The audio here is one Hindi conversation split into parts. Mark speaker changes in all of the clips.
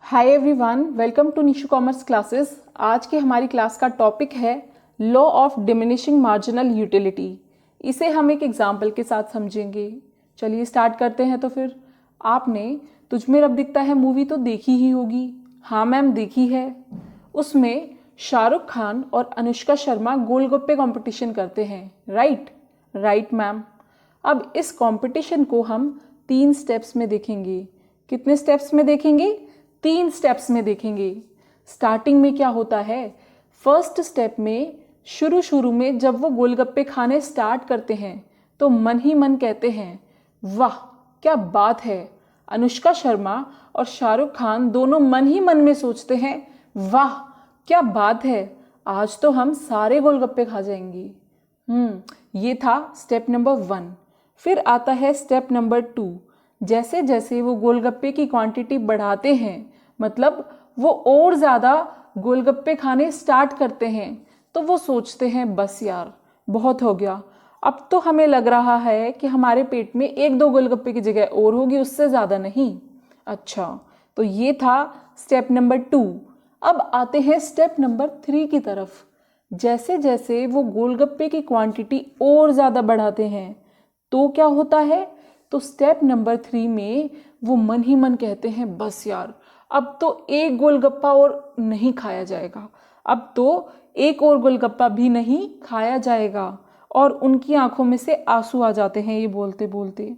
Speaker 1: Hi everyone, welcome to Nishu commerce classes. आज की हमारी क्लास का टॉपिक है law of diminishing marginal utility. इसे हम एक एग्जाम्पल के साथ समझेंगे। चलिए स्टार्ट करते हैं। तो फिर आपने तुझ में रब दिखता है मूवी तो देखी ही होगी। हाँ मैम, देखी है। उसमें शाहरुख खान और अनुष्का शर्मा गोलगप्पे कंपटीशन करते हैं, राइट मैम। अब इस कंपटीशन को हम 3 स्टेप्स में देखेंगे। कितने स्टेप्स में देखेंगे? 3 स्टेप्स में देखेंगे। स्टार्टिंग में क्या होता है? फर्स्ट स्टेप में शुरू में जब वो गोलगप्पे खाने स्टार्ट करते हैं तो मन ही मन कहते हैं, वाह क्या बात है। अनुष्का शर्मा और शाहरुख खान दोनों मन ही मन में सोचते हैं, वाह क्या बात है, आज तो हम सारे गोलगप्पे खा जाएंगे। ये था स्टेप नंबर 1। फिर आता है स्टेप नंबर 2। जैसे जैसे वो गोलगप्पे की क्वांटिटी बढ़ाते हैं, मतलब वो और ज़्यादा गोलगप्पे खाने स्टार्ट करते हैं, तो वो सोचते हैं बस यार बहुत हो गया, अब तो हमें लग रहा है कि हमारे पेट में 1-2 गोलगप्पे की जगह और होगी, उससे ज़्यादा नहीं। अच्छा, तो ये था स्टेप नंबर 2। अब आते हैं स्टेप नंबर 3 की तरफ। जैसे जैसे वो गोलगप्पे की क्वांटिटी और ज़्यादा बढ़ाते हैं तो क्या होता है? तो स्टेप नंबर 3 में वो मन ही मन कहते हैं, बस यार अब तो एक गोलगप्पा और नहीं खाया जाएगा, अब तो एक और गोलगप्पा भी नहीं खाया जाएगा। और उनकी आंखों में से आंसू आ जाते हैं ये बोलते बोलते।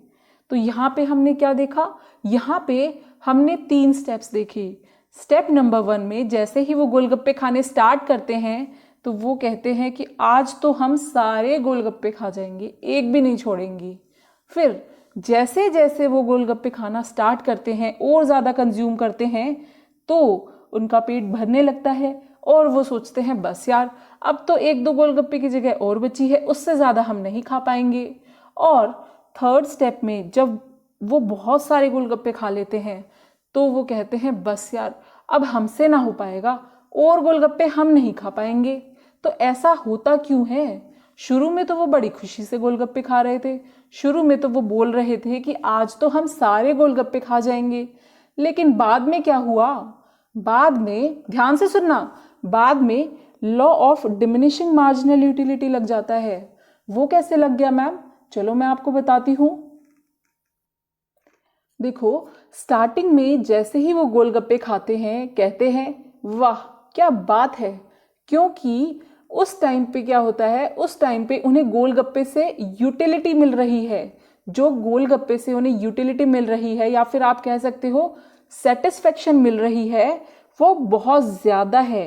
Speaker 1: तो यहाँ पे हमने क्या देखा? यहाँ पे हमने 3 स्टेप्स देखे। स्टेप नंबर 1 में जैसे ही वो गोलगप्पे खाने स्टार्ट करते हैं तो वो कहते हैं कि आज तो हम सारे गोलगप्पे खा जाएंगे, एक भी नहीं छोड़ेंगे। फिर जैसे जैसे वो गोलगप्पे खाना स्टार्ट करते हैं और ज़्यादा कंज्यूम करते हैं तो उनका पेट भरने लगता है और वो सोचते हैं बस यार अब तो 1-2 गोलगप्पे की जगह और बची है, उससे ज़्यादा हम नहीं खा पाएंगे। और थर्ड स्टेप में जब वो बहुत सारे गोलगप्पे खा लेते हैं तो वो कहते हैं बस यार अब हमसे ना हो पाएगा, और गोलगप्पे हम नहीं खा पाएंगे। तो ऐसा होता क्यों है? शुरू में तो वो बड़ी खुशी से गोलगप्पे खा रहे थे, शुरू में तो वो बोल रहे थे कि आज तो हम सारे गोलगप्पे खा जाएंगे, लेकिन बाद में क्या हुआ? बाद में, ध्यान से सुनना, बाद में law of diminishing marginal utility लग जाता है। वो कैसे लग गया मैम? चलो मैं आपको बताती हूँ। देखो, स्टार्टिंग में जैसे ही वो गोलगप्पे खाते हैं कहते हैं वाह क्या बात है, क्योंकि उस टाइम पे क्या होता है, उस टाइम पे उन्हें गोलगप्पे से यूटिलिटी मिल रही है। जो गोलगप्पे से उन्हें यूटिलिटी मिल रही है या फिर आप कह सकते हो सेटिस्फेक्शन मिल रही है, वो बहुत ज़्यादा है।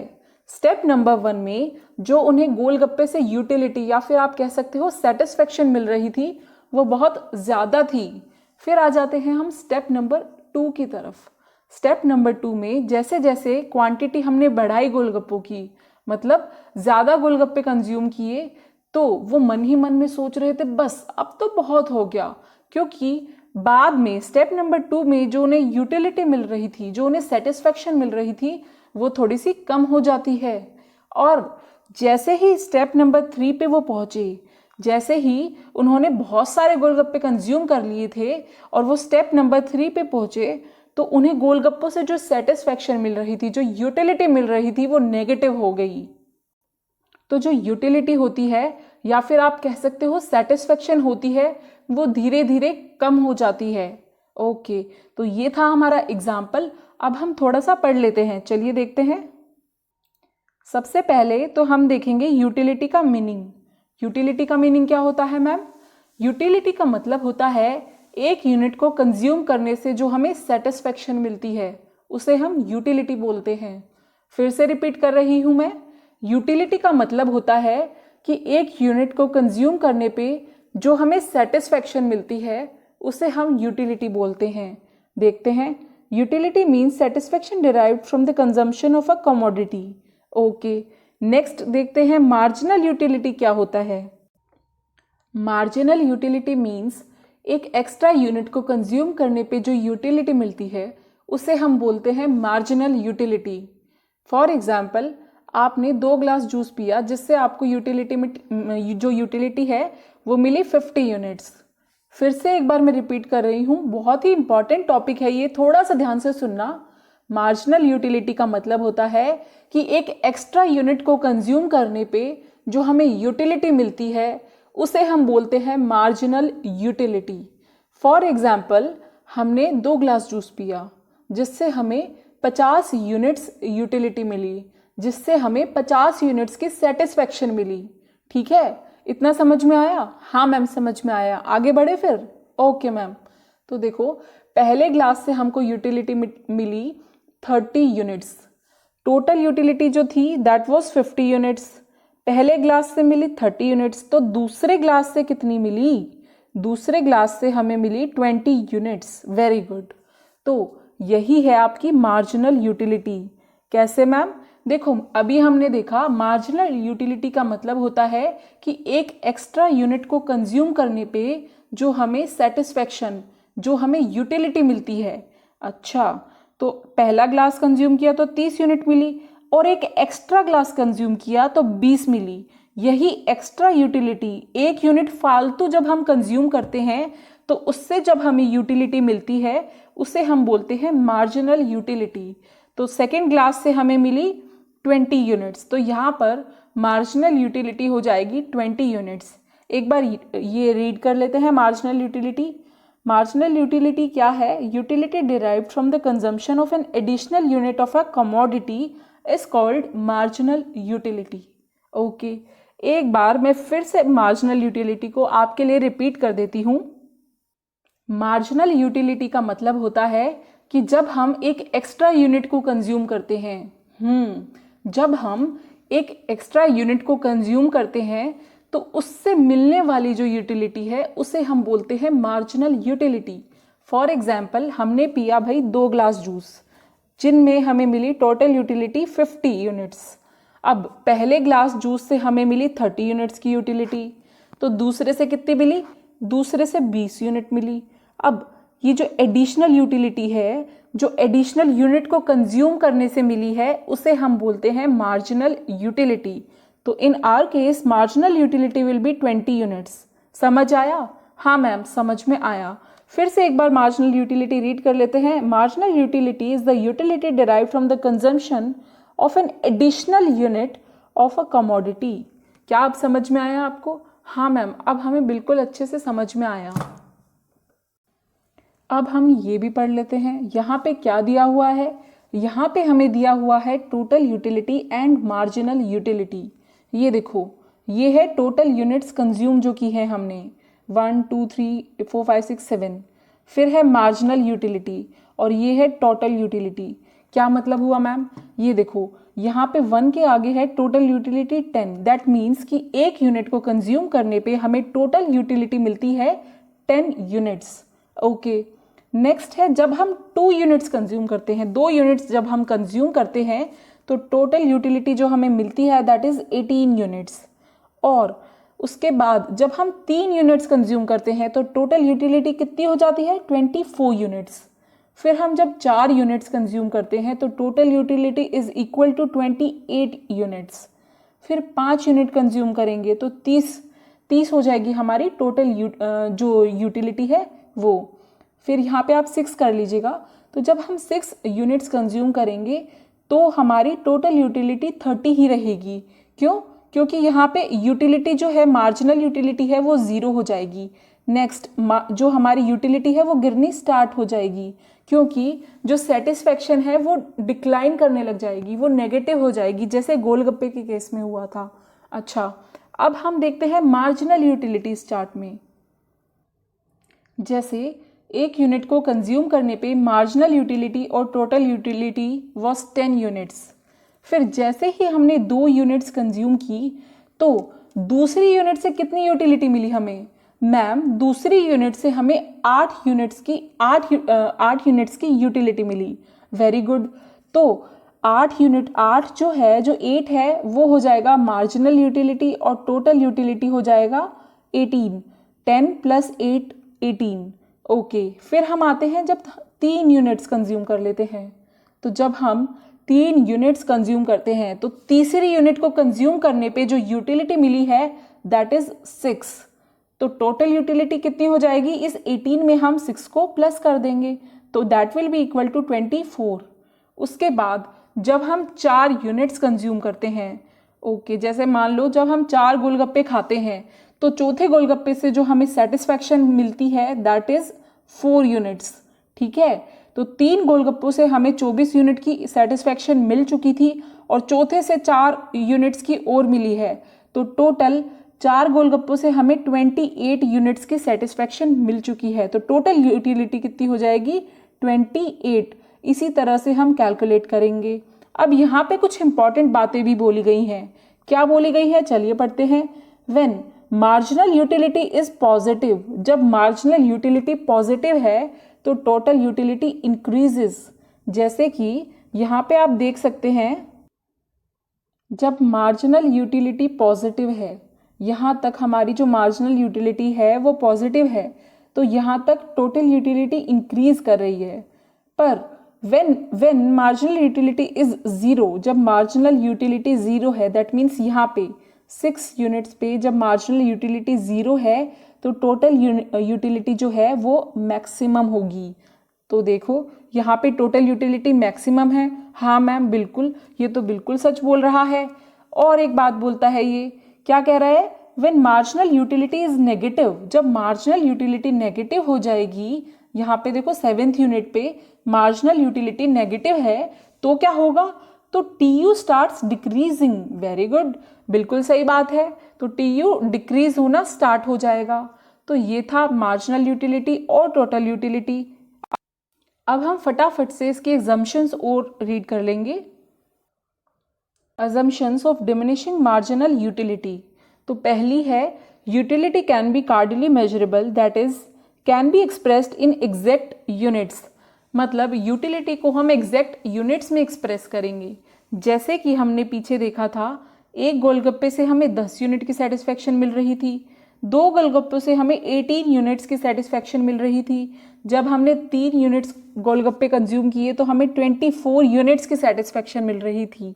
Speaker 1: स्टेप नंबर 1 में जो उन्हें गोलगप्पे से यूटिलिटी या फिर आप कह सकते हो सेटिस्फेक्शन मिल रही थी वो बहुत ज़्यादा थी। फिर आ जाते हैं हम स्टेप नंबर 2 की तरफ। स्टेप नंबर 2 में जैसे जैसे क्वांटिटी हमने बढ़ाई गोलगप्पों की, मतलब ज़्यादा गोलगप्पे कंज्यूम किए, तो वो मन ही मन में सोच रहे थे बस अब तो बहुत हो गया, क्योंकि बाद में स्टेप नंबर 2 में जो उन्हें यूटिलिटी मिल रही थी, जो उन्हें सेटिस्फेक्शन मिल रही थी, वो थोड़ी सी कम हो जाती है। और जैसे ही स्टेप नंबर 3 पे वो पहुंचे, जैसे ही उन्होंने बहुत सारे गोलगप्पे कंज्यूम कर लिए थे और वो स्टेप नंबर 3 पे पहुंचे, तो उन्हें गोलगप्पों से जो सेटिस्फेक्शन मिल रही थी, जो यूटिलिटी मिल रही थी, वो नेगेटिव हो गई। तो जो यूटिलिटी होती है या फिर आप कह सकते हो सेटिस्फेक्शन होती है, वो धीरे धीरे कम हो जाती है। ओके, तो ये था हमारा एग्जाम्पल। अब हम थोड़ा सा पढ़ लेते हैं, चलिए देखते हैं। सबसे पहले तो हम देखेंगे यूटिलिटी का मीनिंग। यूटिलिटी का मीनिंग क्या होता है मैम? यूटिलिटी का मतलब होता है एक यूनिट को कंज्यूम करने से जो हमें सेटिस्फेक्शन मिलती है, उसे हम यूटिलिटी बोलते हैं। फिर से रिपीट कर रही हूं मैं, यूटिलिटी का मतलब होता है कि एक यूनिट को कंज्यूम करने पे जो हमें सेटिस्फेक्शन मिलती है उसे हम यूटिलिटी बोलते हैं। देखते हैं, utility means satisfaction derived from the consumption of a commodity. Okay, next देखते हैं मार्जिनल यूटिलिटी क्या होता है। मार्जिनल यूटिलिटी मीन्स एक एक्स्ट्रा यूनिट को कंज्यूम करने पे जो यूटिलिटी मिलती है उसे हम बोलते हैं मार्जिनल यूटिलिटी। फॉर एग्जाम्पल, आपने 2 ग्लास जूस पिया जिससे आपको यूटिलिटी में जो यूटिलिटी है वो मिली 50 यूनिट्स। फिर से एक बार मैं रिपीट कर रही हूँ, बहुत ही इंपॉर्टेंट टॉपिक है ये, थोड़ा सा ध्यान से सुनना। मार्जिनल यूटिलिटी का मतलब होता है कि एक एक्स्ट्रा यूनिट को कंज्यूम करने पे जो हमें यूटिलिटी मिलती है उसे हम बोलते हैं मार्जिनल यूटिलिटी। फॉर एग्जाम्पल, हमने 2 ग्लास जूस पिया जिससे हमें 50 यूनिट्स यूटिलिटी मिली, जिससे हमें 50 यूनिट्स की सेटिस्फेक्शन मिली। ठीक है, इतना समझ में आया? हाँ मैम समझ में आया। आगे बढ़े फिर? Okay ma'am. तो देखो, पहले ग्लास से हमको यूटिलिटी मिली 30 यूनिट्स। टोटल यूटिलिटी जो थी दैट वाज 50 यूनिट्स। पहले ग्लास से मिली 30 यूनिट्स, तो दूसरे ग्लास से कितनी मिली? दूसरे ग्लास से हमें मिली 20 यूनिट्स। Very good. तो यही है आपकी मार्जिनल यूटिलिटी। कैसे मैम? देखो, अभी हमने देखा मार्जिनल यूटिलिटी का मतलब होता है कि एक एक्स्ट्रा यूनिट को कंज्यूम करने पे जो हमें सेटिस्फेक्शन, जो हमें यूटिलिटी मिलती है। अच्छा, तो पहला ग्लास कंज्यूम किया तो 30 यूनिट मिली और एक एक्स्ट्रा ग्लास कंज्यूम किया तो 20 मिली। यही एक्स्ट्रा यूटिलिटी, एक यूनिट फालतू जब हम कंज्यूम करते हैं तो उससे जब हमें यूटिलिटी मिलती है उसे हम बोलते हैं मार्जिनल यूटिलिटी। तो सेकेंड ग्लास से हमें मिली 20 यूनिट्स, तो यहाँ पर मार्जिनल यूटिलिटी हो जाएगी 20 यूनिट्स। एक बार ये रीड कर लेते हैं मार्जिनल यूटिलिटी। मार्जिनल यूटिलिटी क्या है? Utility derived from the consumption of an additional unit of a commodity is called marginal utility. Okay, एक बार मैं फिर से मार्जिनल यूटिलिटी को आपके लिए रिपीट कर देती हूँ। मार्जिनल यूटिलिटी का मतलब होता है कि जब हम एक एक्स्ट्रा यूनिट को कंज्यूम करते हैं, जब हम एक एक्स्ट्रा यूनिट को कंज्यूम करते हैं तो उससे मिलने वाली जो यूटिलिटी है उसे हम बोलते हैं मार्जिनल यूटिलिटी। फॉर एग्जाम्पल, हमने पिया भाई 2 ग्लास जूस जिनमें हमें मिली टोटल यूटिलिटी 50 यूनिट्स। अब पहले ग्लास जूस से हमें मिली 30 यूनिट्स की यूटिलिटी, तो दूसरे से कितनी मिली? दूसरे से 20 यूनिट मिली। अब ये जो एडिशनल यूटिलिटी है, जो एडिशनल यूनिट को कंज्यूम करने से मिली है, उसे हम बोलते हैं मार्जिनल यूटिलिटी। तो in our case marginal utility will be 20 units. समझ आया? हाँ मैम समझ में आया। फिर से एक बार मार्जिनल यूटिलिटी रीड कर लेते हैं। Marginal utility is the utility derived from the consumption of an additional unit of a commodity. क्या अब समझ में आया आपको? हाँ मैम, अब हमें बिल्कुल अच्छे से समझ में आया। अब हम ये भी पढ़ लेते हैं, यहाँ पे क्या दिया हुआ है। यहाँ पे हमें दिया हुआ है total utility and marginal utility. ये देखो, ये है टोटल यूनिट्स कंज्यूम जो की है हमने 1 2 3 4 5 6 7। फिर है मार्जिनल यूटिलिटी और ये है टोटल यूटिलिटी। क्या मतलब हुआ मैम? ये देखो, यहाँ पे 1 के आगे है टोटल यूटिलिटी 10। दैट मीन्स कि एक यूनिट को कंज्यूम करने पे हमें टोटल यूटिलिटी मिलती है 10 यूनिट्स। ओके, नेक्स्ट है जब हम 2 यूनिट्स कंज्यूम करते हैं, 2 यूनिट्स जब हम कंज्यूम करते हैं तो टोटल यूटिलिटी जो हमें मिलती है दैट इज 18 यूनिट्स। और उसके बाद जब हम 3 यूनिट्स कंज्यूम करते हैं तो टोटल यूटिलिटी कितनी हो जाती है? 24 यूनिट्स। फिर हम जब 4 यूनिट्स कंज्यूम करते हैं तो total utility is equal to 28 units. फिर 5 यूनिट कंज्यूम करेंगे तो 30 हो जाएगी हमारी टोटल जो यूटिलिटी है वो। फिर यहाँ पे आप 6 कर लीजिएगा। तो जब हम 6 यूनिट्स कंज्यूम करेंगे तो हमारी टोटल यूटिलिटी 30 ही रहेगी। क्यों? क्योंकि यहाँ पे यूटिलिटी जो है, मार्जिनल यूटिलिटी है, वो 0 हो जाएगी। नेक्स्ट जो हमारी यूटिलिटी है वो गिरनी स्टार्ट हो जाएगी, क्योंकि जो सेटिस्फेक्शन है वो डिक्लाइन करने लग जाएगी, वो नेगेटिव हो जाएगी, जैसे गोलगप्पे के केस में हुआ था। अच्छा, अब हम देखते हैं मार्जिनल यूटिलिटी चार्ट में। जैसे एक यूनिट को कंज्यूम करने पे मार्जिनल यूटिलिटी और टोटल यूटिलिटी वाज 10 यूनिट्स। फिर जैसे ही हमने 2 यूनिट्स कंज्यूम की तो दूसरी यूनिट से कितनी यूटिलिटी मिली हमें? मैम, दूसरी यूनिट से हमें 8 यूनिट्स की यूटिलिटी मिली। Very good. तो 8 जो है, जो 8 है वो हो जाएगा मार्जिनल यूटिलिटी और टोटल यूटिलिटी हो जाएगा 18। 10 + 8 18। ओके, फिर हम आते हैं जब 3 यूनिट्स कंज्यूम कर लेते हैं। तो जब हम 3 यूनिट्स कंज्यूम करते हैं तो तीसरी यूनिट को कंज्यूम करने पे जो यूटिलिटी मिली है दैट इज 6। तो टोटल यूटिलिटी कितनी हो जाएगी? इस 18 में हम 6 को प्लस कर देंगे तो that will be equal to 24। उसके बाद जब हम 4 यूनिट्स कंज्यूम करते हैं, ओके, जैसे मान लो जब हम 4 गोलगप्पे खाते हैं तो चौथे गोलगप्पे से जो हमें सेटिस्फैक्शन मिलती है दैट इज 4 यूनिट्स, ठीक है। तो 3 गोलगप्पों से हमें 24 यूनिट की सेटिस्फैक्शन मिल चुकी थी और चौथे से 4 यूनिट्स की और मिली है, तो टोटल 4 गोलगप्पों से हमें 28 यूनिट्स की सेटिस्फैक्शन मिल चुकी है। तो टोटल यूटिलिटी कितनी हो जाएगी? 28। इसी तरह से हम कैलकुलेट करेंगे। अब यहाँ पे कुछ इंपॉर्टेंट बातें भी बोली गई हैं। क्या बोली गई है? चलिए पढ़ते हैं। When marginal utility is positive, जब मार्जिनल यूटिलिटी पॉजिटिव है तो टोटल यूटिलिटी इंक्रीजेस। जैसे कि यहाँ पे आप देख सकते हैं, जब मार्जिनल यूटिलिटी पॉजिटिव है, यहाँ तक हमारी जो मार्जिनल यूटिलिटी है वो पॉजिटिव है, तो यहाँ तक टोटल यूटिलिटी इंक्रीज कर रही है। पर when marginal utility is zero, जब मार्जिनल यूटिलिटी जीरो है, दैट मीन्स यहाँ पे 6 यूनिट्स पे जब मार्जिनल यूटिलिटी जीरो है तो टोटल यूटिलिटी जो है वो मैक्सिमम होगी। तो देखो यहाँ पे टोटल यूटिलिटी मैक्सिमम है। हाँ मैम बिल्कुल, ये तो बिल्कुल सच बोल रहा है। और एक बात बोलता है, ये क्या कह रहा है? When marginal utility is negative, जब मार्जिनल यूटिलिटी नेगेटिव हो जाएगी, यहाँ पे देखो 7th यूनिट पे मार्जिनल यूटिलिटी नेगेटिव है तो क्या होगा? तो TU starts decreasing. Very good, बिल्कुल सही बात है। तो TU डिक्रीज होना स्टार्ट हो जाएगा। तो ये था मार्जिनल यूटिलिटी और टोटल यूटिलिटी। अब हम फटाफट से इसके एग्जम्पशंस और रीड कर लेंगे। Assumptions of diminishing marginal utility. तो पहली है, utility can be cardinally measurable, that is can be expressed in exact units. मतलब यूटिलिटी को हम एग्जैक्ट यूनिट्स में एक्सप्रेस करेंगे। जैसे कि हमने पीछे देखा था, एक गोलगप्पे से हमें 10 यूनिट की सेटिस्फैक्शन मिल रही थी, 2 गोलगप्पों से हमें 18 यूनिट्स की सेटिस्फैक्शन मिल रही थी। जब हमने 3 यूनिट्स गोलगप्पे कंज्यूम किए तो हमें 24 यूनिट्स की सेटिस्फैक्शन मिल रही थी।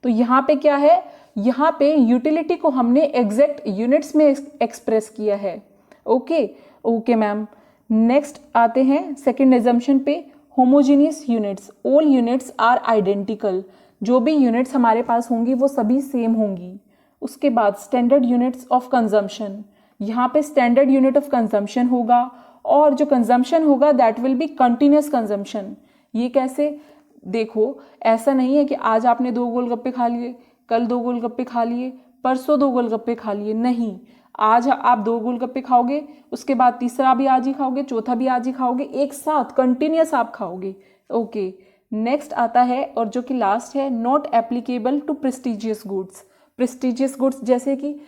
Speaker 1: तो यहाँ पे क्या है? यहाँ पे यूटिलिटी को हमने एग्जैक्ट यूनिट्स में एक्सप्रेस किया है। Okay ma'am. नेक्स्ट आते हैं सेकेंड एजम्पशन पे, homogeneous units. All units are identical, जो भी यूनिट्स हमारे पास होंगी वो सभी सेम होंगी। उसके बाद स्टैंडर्ड यूनिट्स ऑफ कंजम्पशन, यहाँ पे स्टैंडर्ड यूनिट ऑफ कंजम्पशन होगा और जो कंजम्पशन होगा that will be continuous consumption. ये कैसे? देखो ऐसा नहीं है कि आज आपने 2 गोलगप्पे खा लिए, कल 2 गोलगप्पे खा लिए, परसों 2 गोलगप्पे खा लिए, नहीं। आज आप 2 गोलगप्पे खाओगे, उसके बाद तीसरा भी आज ही खाओगे, चौथा भी आज ही खाओगे, एक साथ कंटिन्यूस आप खाओगे। ओके, नेक्स्ट आता है और जो कि लास्ट है, not applicable to prestigious goods. Prestigious goods जैसे कि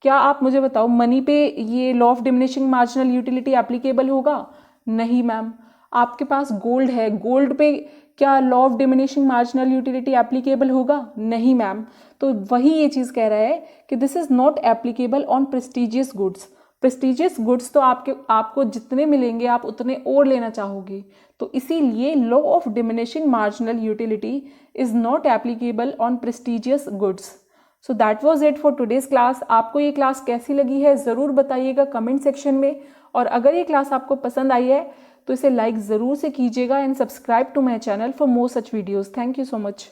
Speaker 1: क्या आप मुझे बताओ, मनी पे ये law of diminishing marginal utility applicable होगा? नहीं मैम। आपके पास गोल्ड है, गोल्ड पे क्या law of diminishing marginal utility applicable होगा? नहीं मैम। तो वही ये चीज़ कह रहा है कि this is not applicable on prestigious goods. Prestigious goods तो आपको जितने मिलेंगे आप उतने और लेना चाहोगे, तो इसीलिए law of diminishing marginal utility is not applicable on prestigious goods. So that was it for today's class. आपको ये क्लास कैसी लगी है ज़रूर बताइएगा कमेंट सेक्शन में, और अगर ये क्लास आपको पसंद आई है तो इसे लाइक ज़रूर से कीजिएगा and subscribe to my channel for more such videos. Thank you so much.